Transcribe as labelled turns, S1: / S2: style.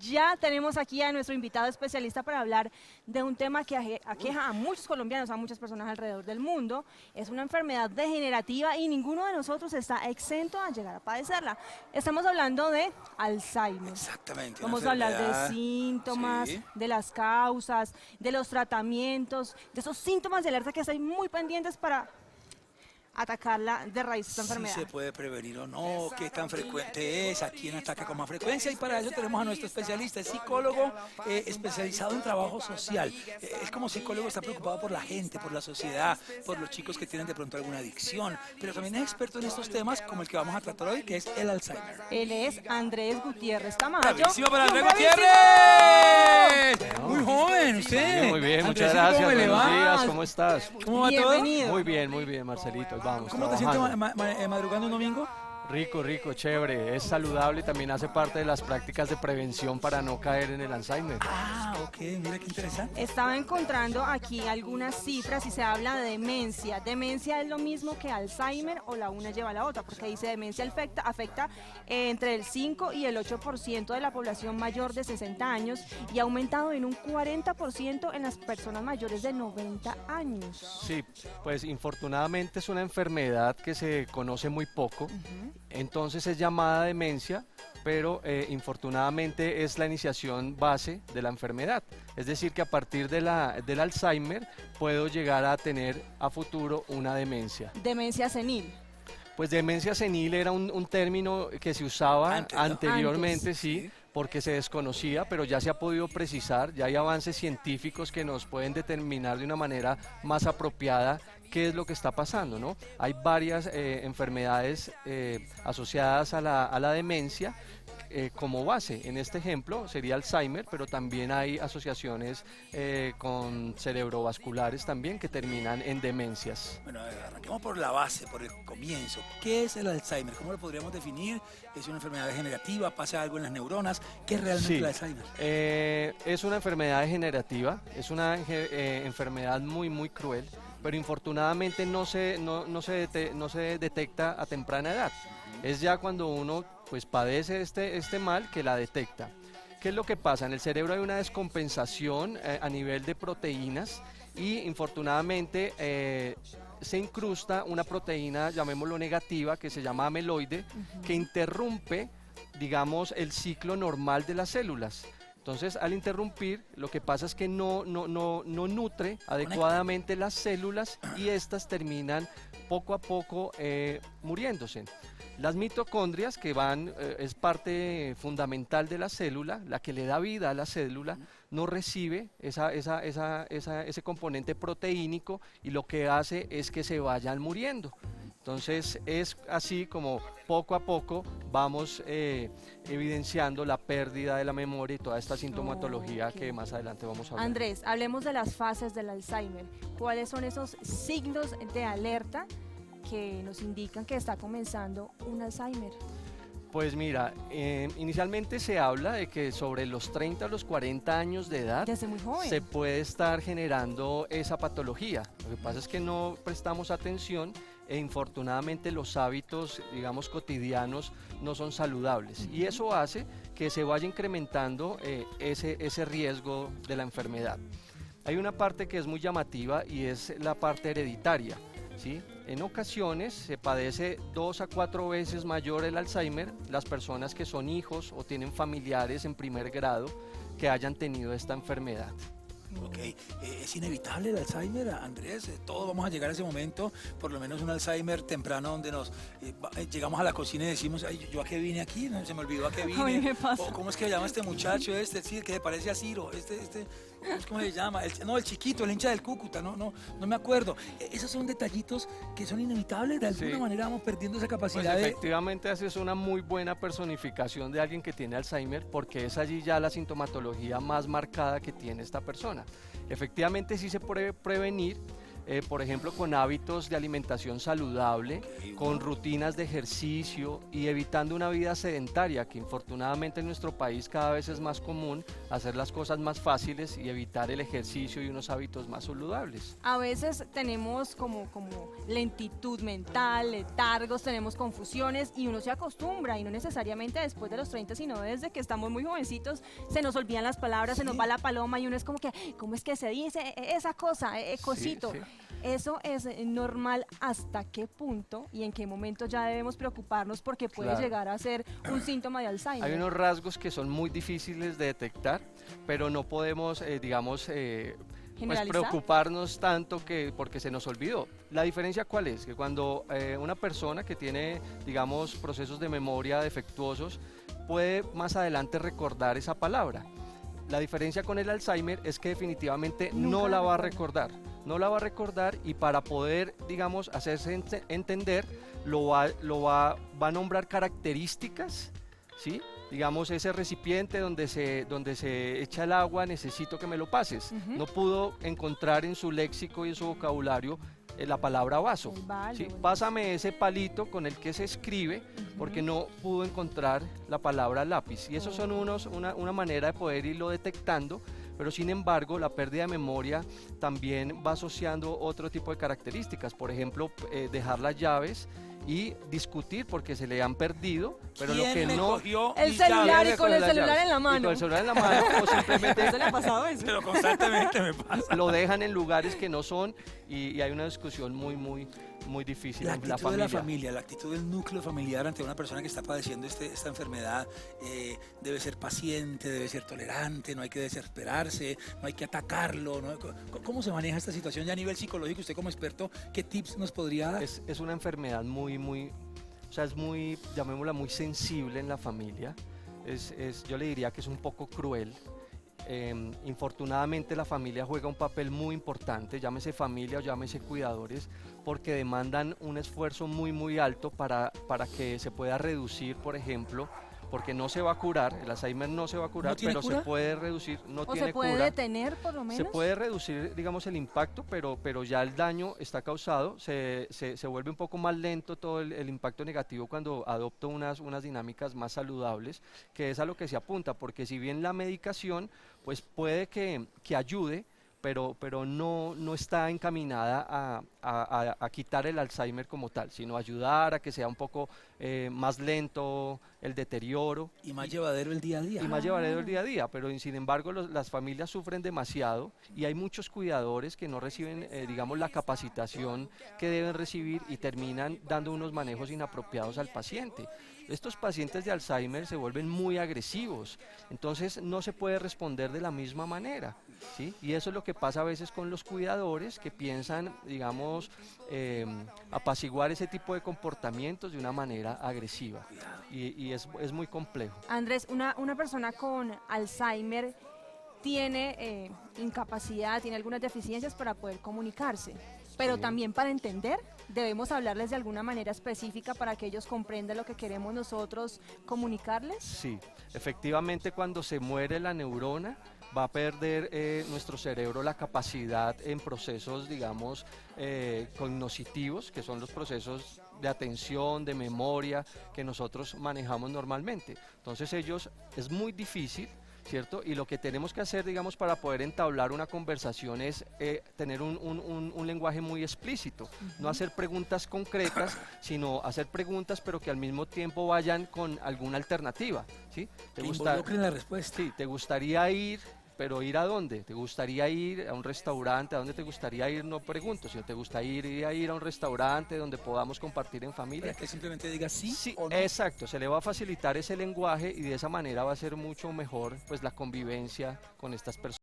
S1: Ya tenemos aquí a nuestro invitado especialista para hablar de un tema que aqueja a muchos colombianos, a muchas personas alrededor del mundo. Es una enfermedad degenerativa y ninguno de nosotros está exento a llegar a padecerla. Estamos hablando de Alzheimer.
S2: Exactamente.
S1: Vamos a hablar de síntomas,
S2: sí,
S1: de las causas, de los tratamientos, de esos síntomas de alerta que están muy pendientes para atacarla de raíz esta enfermedad.
S2: si se puede prevenir o no, qué tan frecuente es, a quién ataca con más frecuencia, y para eso tenemos a nuestro especialista, es psicólogo especializado en trabajo social. Él como psicólogo está preocupado por la gente, por la sociedad, por los chicos que tienen de pronto alguna adicción, pero también es experto en estos temas como el que vamos a tratar hoy, que es el Alzheimer.
S1: Él es Andrés Gutiérrez Tamayo.
S2: ¡Bravísimo para Andrés Gutiérrez! Muy joven, usted.
S3: Muy bien, muchas
S2: Andresito,
S3: gracias.
S2: ¿cómo le
S3: Buenos
S2: va?
S3: días, ¿cómo estás?
S2: ¿Cómo va todo?
S1: Bienvenido.
S3: Muy bien, Marcelito. Vamos,
S2: ¿Cómo te sientes
S3: trabajando.
S2: madrugando un domingo?
S3: Rico, chévere. Es saludable y también hace parte de las prácticas de prevención para no caer en el Alzheimer.
S2: Ah, ok, mira qué interesante.
S1: Estaba encontrando aquí algunas cifras y se habla de demencia. ¿Demencia es lo mismo que Alzheimer o la una lleva a la otra? Porque dice demencia afecta entre el 5 y el 8% de la población mayor de 60 años y ha aumentado en un 40% en las personas mayores de 90 años.
S3: Sí, pues infortunadamente es una enfermedad que se conoce muy poco. Entonces es llamada demencia, pero infortunadamente es la iniciación base de la enfermedad. Es decir, que a partir del Alzheimer puedo llegar a tener a futuro una demencia.
S1: Demencia senil.
S3: Pues demencia senil era un término que se usaba
S2: Antes, ¿no?
S3: anteriormente,
S1: Antes.
S3: sí, porque se desconocía, pero ya se ha podido precisar, ya hay avances científicos que nos pueden determinar de una manera más apropiada qué es lo que está pasando, ¿no? Hay varias enfermedades asociadas a la demencia como base. En este ejemplo sería Alzheimer, pero también hay asociaciones con cerebrovasculares también que terminan en demencias.
S2: Bueno, arranquemos por la base, por el comienzo. ¿Qué es el Alzheimer? ¿Cómo lo podríamos definir? ¿Es una enfermedad degenerativa? ¿Pasa algo en las neuronas? ¿Qué es realmente el Alzheimer?
S3: Es una enfermedad degenerativa, es una enfermedad muy cruel, pero infortunadamente no se detecta a temprana edad. Es ya cuando uno pues padece este mal que la detecta. ¿Qué es lo que pasa? En el cerebro hay una descompensación a nivel de proteínas y infortunadamente se incrusta una proteína, llamémoslo negativa, que se llama amiloide, que interrumpe, digamos, el ciclo normal de las células. Entonces, al interrumpir, lo que pasa es que no nutre adecuadamente las células y estas terminan poco a poco muriéndose. Las mitocondrias, que es parte fundamental de la célula, la que le da vida a la célula, no recibe ese componente proteínico y lo que hace es que se vayan muriendo. Entonces es así como poco a poco vamos evidenciando la pérdida de la memoria y toda esta sintomatología que más adelante vamos a hablar.
S1: Andrés, hablemos de las fases del Alzheimer. ¿Cuáles son esos signos de alerta que nos indican que está comenzando un Alzheimer?
S3: Pues mira, inicialmente se habla de que sobre los 30 a los 40 años de edad
S1: Desde muy joven.
S3: se puede estar generando esa patología. Lo que pasa es que no prestamos atención e infortunadamente los hábitos, digamos, cotidianos no son saludables y eso hace que se vaya incrementando ese riesgo de la enfermedad. Hay una parte que es muy llamativa y es la parte hereditaria, ¿sí? En ocasiones se padece 2 a 4 veces mayor el Alzheimer las personas que son hijos o tienen familiares en primer grado que hayan tenido esta enfermedad.
S2: Ok, ¿es inevitable el Alzheimer, Andrés? Todos vamos a llegar a ese momento, por lo menos un Alzheimer temprano donde nos llegamos a la cocina y decimos, ay, ¿yo a qué vine aquí? No, se me olvidó a qué vine.
S1: A mí me pasa.
S2: O, ¿cómo es que se llama este muchacho sí, que se parece a Ciro? ¿Cómo se llama? El chiquito, el hincha del Cúcuta, no me acuerdo. Esos son detallitos que son inevitables, de alguna manera vamos perdiendo esa capacidad
S3: Pues efectivamente esa es una muy buena personificación de alguien que tiene Alzheimer porque es allí ya la sintomatología más marcada que tiene esta persona. Efectivamente sí se puede prevenir, por ejemplo, con hábitos de alimentación saludable, con rutinas de ejercicio y evitando una vida sedentaria, que infortunadamente en nuestro país cada vez es más común hacer las cosas más fáciles y evitar el ejercicio y unos hábitos más saludables.
S1: A veces tenemos como lentitud mental, letargos, tenemos confusiones y uno se acostumbra y no necesariamente después de los 30, sino desde que estamos muy jovencitos se nos olvidan las palabras, se nos va la paloma y uno es como que, ¿cómo es que se dice esa cosa, cosito?
S3: Sí, sí.
S1: ¿Eso es normal hasta qué punto y en qué momento ya debemos preocuparnos porque puede
S3: Claro.
S1: llegar a ser un síntoma de Alzheimer?
S3: Hay unos rasgos que son muy difíciles de detectar, pero no podemos, digamos, pues
S1: ¿Generalizar?
S3: preocuparnos tanto porque se nos olvidó. La diferencia ¿cuál es? Que cuando una persona que tiene, digamos, procesos de memoria defectuosos puede más adelante recordar esa palabra. La diferencia con el Alzheimer es que definitivamente
S1: Nunca
S3: no
S1: la
S3: la va a
S1: recuerda.
S3: recordar. No la va a recordar y para poder, digamos, hacerse entender, va a nombrar características, ¿sí? Digamos, ese recipiente donde se echa el agua, necesito que me lo pases.
S1: Ujú.
S3: No pudo encontrar en su léxico y en su vocabulario la palabra vaso.
S1: El balde,
S3: ¿Sí?
S1: o el-
S3: Pásame ese palito con el que se escribe, porque no pudo encontrar la palabra lápiz. Y eso son una manera de poder irlo detectando, pero sin embargo la pérdida de memoria también va asociando otro tipo de características. Por ejemplo, dejar las llaves y discutir porque se le han perdido, pero lo
S2: ¿Quién
S3: que
S2: me
S3: no...
S2: cogió
S1: El
S2: mis
S1: celular
S2: llaves?
S1: y con
S3: recoger
S1: el
S3: las
S1: celular
S3: llaves.
S1: en la
S3: Y
S1: mano.
S3: con el celular en la mano o simplemente
S1: ¿Eso le ha pasado eso?
S2: Pero constantemente me pasa.
S3: lo dejan en lugares que no son y hay una discusión muy difícil
S2: La
S3: en la
S2: actitud de la
S3: familia.
S2: familia, la actitud del núcleo familiar ante una persona que está padeciendo esta enfermedad debe ser paciente, debe ser tolerante, no hay que desesperarse, no hay que atacarlo. ¿No? ¿Cómo se maneja esta situación ya a nivel psicológico? Usted como experto, ¿qué tips nos podría dar?
S3: Es una enfermedad o sea, es muy, llamémosla, muy sensible en la familia. Yo le diría que es un poco cruel. Infortunadamente la familia juega un papel muy importante, llámese familia o llámese cuidadores, porque demandan un esfuerzo muy alto para que se pueda reducir, por ejemplo, porque no se va a curar, el Alzheimer no se va a curar,
S2: ¿No tiene
S3: pero
S2: cura?
S3: se puede reducir, no
S1: ¿O
S3: tiene
S1: se puede
S3: cura.
S1: detener por lo menos?
S3: Se puede reducir, digamos, el impacto, pero ya el daño está causado, se vuelve un poco más lento todo el impacto negativo cuando adopta unas dinámicas más saludables, que es a lo que se apunta, porque si bien la medicación, pues puede que ayude, pero no está encaminada a quitar el Alzheimer como tal, sino ayudar a que sea un poco más lento el deterioro
S2: Y más llevadero el día a día.
S3: y más llevaré el día a día, pero sin embargo las familias sufren demasiado y hay muchos cuidadores que no reciben, digamos, la capacitación que deben recibir y terminan dando unos manejos inapropiados al paciente. Estos pacientes de Alzheimer se vuelven muy agresivos, entonces no se puede responder de la misma manera, ¿sí? Y eso es lo que pasa a veces con los cuidadores que piensan, digamos, apaciguar ese tipo de comportamientos de una manera agresiva y es muy complejo.
S1: Andrés, una persona con Alzheimer tiene incapacidad, tiene algunas deficiencias para poder comunicarse, pero
S3: Sí.
S1: también para entender debemos hablarles de alguna manera específica para que ellos comprendan lo que queremos nosotros comunicarles.
S3: Sí, efectivamente cuando se muere la neurona va a perder nuestro cerebro la capacidad en procesos, digamos, cognitivos, que son los procesos de atención, de memoria que nosotros manejamos normalmente. Entonces es muy difícil, ¿cierto? Y lo que tenemos que hacer, digamos, para poder entablar una conversación es tener un lenguaje muy explícito, no hacer preguntas concretas, sino hacer preguntas pero que al mismo tiempo vayan con alguna alternativa, ¿sí?
S2: Que involucren la respuesta.
S3: Sí, ¿te gustaría ir? Pero ¿ir a dónde? ¿Te gustaría ir a un restaurante? ¿A dónde te gustaría ir? No pregunto, sino ¿te gustaría ir a un restaurante donde podamos compartir en familia?
S2: Para que simplemente diga sí,
S3: Sí,
S2: o no.
S3: exacto, se le va a facilitar ese lenguaje y de esa manera va a ser mucho mejor pues la convivencia con estas personas.